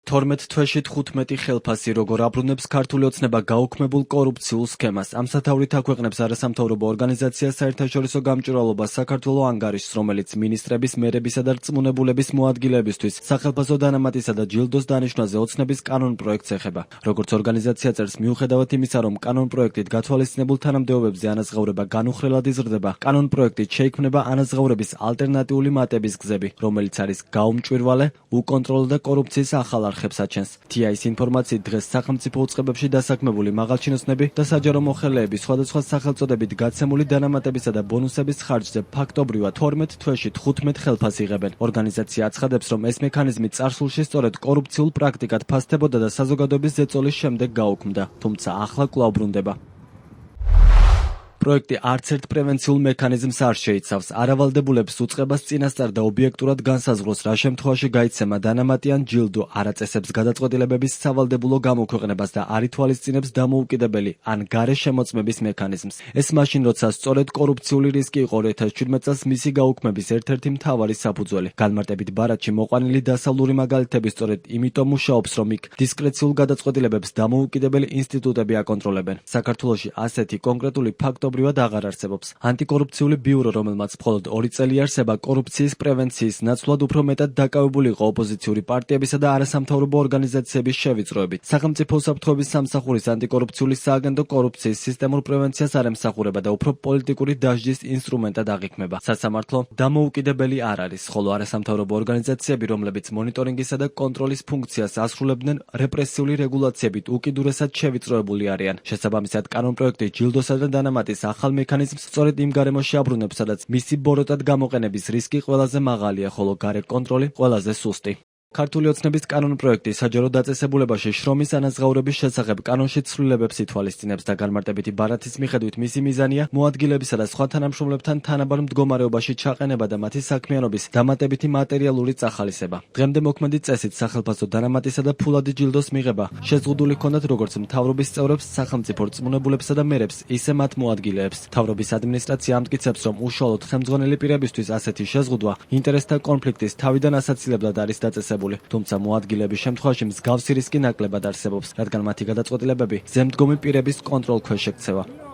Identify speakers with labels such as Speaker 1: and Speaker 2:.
Speaker 1: 12 თვეში 15 ხელფასი როგორ აბრუნებს ქართული ოცნება გაუქმებულ კორუფციულ სქემას. ამ სათაურით აქვეყნებს არასამთავრობო ორგანიზაცია საერთაშორისო გამჭვირვალობა საქართველოს ანგარიშს, რომელიც მინისტრების, მერებისა და რწმუნებულების მოადგილეებისთვის სახელფასო დანამატისა და ჯილდოს დანიშვნაზე ოცნების კანონპროექტს ეხება. როგორც ორგანიზაცია წერს, მიუხედავად იმისა, რომ კანონპროექტით გათვალისწინებულ თანამდებობებზე ანაზღაურება განუხრელად იზრდება, კანონპროექტით შეიქმნება ანაზღაურების ალტერნატიული მატების გზები, რომელიც არის გაუმჭვირვალე, უკონტროლო და კორუფციის ახალ არხებს აჩენს. TI-ის ინფორმაციით დღეს სახელმწიფო უწყებებში დასაქმებული მაღალჩინოსნები და საჯარო მოხელეები სხვადასხვა სახელწოდებით გაცემული დანამატებისა და ბონუსების ხარჯზე ფაქტობრივად 12 თვეში 15 ხელფასს იღებენ. ორგანიზაცია აცხადებს, რომ ეს მექანიზმი წარსულში სწორედ კორუფციულ პრაქტიკად ფასდებოდა და საზოგადოების ზეწოლის შემდეგ გაუქმდა, თუმცა ახლა კვლავ ბრუნდება. პროექტი არც ერთ პრევენციულ მექანიზმს არ შეიცავს. არავალდებულებს უწყებას წინასწარ და ობიექტურად განსაზღვროს, რა შემთხვევაში გაიცემა დანამატი ან ჯილდო, არ აწესებს გადაწყვეტილებების სავალდებულო გამოქვეყნებას და არ ითვალისწინებს დამოუკიდებელი ან გარე შემოწმების მექანიზმს. ეს მაშინ, როცა სწორედ კორუფციული რისკი იყო 2017 წელს მისი გაუქმების ერთ-ერთი მთავარი საფუძველი. განმარტებით ბარათში მოყვანილი დასავლური მაგალითები სწორედ იმიტომ მუშაობს, რომ იქ დისკრეციულ გადაწყვეტილებებს დამოუკიდებელი ინსტიტუტები აკონტროლებენ. საქართველოში ასეთი კონკრეტული ფაქტობრივად აღარ არსებობს. ანტიკორუფციული ბიურო, რომელმაც მხოლოდ 2 წელი იარსება, კორუფციის პრევენციის ნაცვლად უფრო მეტად დაკავებული იყო ოპოზიციური პარტიებისა და არასამთავრობო ორგანიზაციების შევიწროებით. სახელმწიფო უსაფრთხოების სამსახურის ანტიკორუფციული სააგენტო კორუფციის სისტემურ პრევენციას არ ემსახურება და უფრო პოლიტიკური დასჯის ინსტრუმენტად აღიქმება. სასამართლო დამოუკიდებელი არ არის, ხოლო არასამთავრობო ორგანიზაციები, რომლებიც მონიტორინგისა და კონტროლის ფუნქციას ასრულებდნენ, რეპრესიული რეგულაციებით უკიდურესად შევიწროებული არიან. შესაბამისად, კანონპროექტი ჯილდოსა და დანამატის ახალ მექანიზმს სწორედ იმ გარემოში აბრუნებს, სადაც მისი ბოროტად გამოყენების რისკი ყველაზე მაღალია, ხოლო გარე კონტროლი ყველაზე სუსტი. ქართული ოცნების კანონპროექტი საჯარო დაწესებულებაში შრომის ანაზღაურების შესახებ კანონში ცვლილებებს ითვალისწინებს და განმარტებითი ბარათის მიხედვით მისი მიზანია მოადგილებისა და სხვა თანამშრომლებთან თანაბარ მდგომარეობაში ჩაყენება და მათი საქმიანობის დამატებითი მატერიალური წახალისება. დღემდე მოქმედი წესით სახელფასო დანამატისა და ფულადი ჯილდოს მიღება შეზღუდული ჰქონდათ როგორც მთავრობის წევრებს, სახელმწიფო რწმუნებულებსა და მერებს, ისე მათ მოადგილეებს. მთავრობის ადმინისტრაცია ამტკიცებს, რომ უშუალოდ ხელმძღვანელი პირებისთვის ასეთი შეზღუდვა ინტერესთა კონფლიქტის თავიდან ასაცილებლად არის დაწესებული. თუმცა მოადგილეების შემთხვევაში მსგავსი რისკი ნაკლებად არსებობს, რადგან მათი გადაწყვეტილებები ზემდგომი პირების კონტროლ ქვეშ ექცევა.